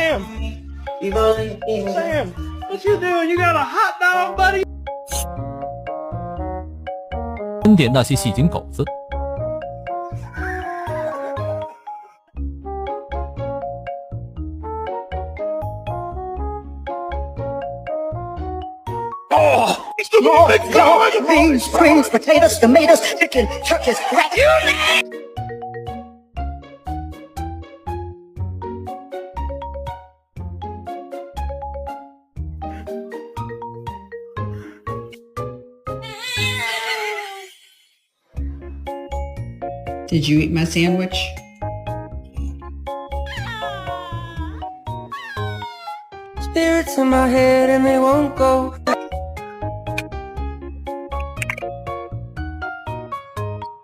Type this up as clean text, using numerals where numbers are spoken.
Sam, what you doing? You got a hot dog, buddy? 恩典那些戏精狗子。Beans, greens, potatoes, tomatoes, chicken, turkeys, rat. Did you eat my sandwich? Spirits in my head and they won't go.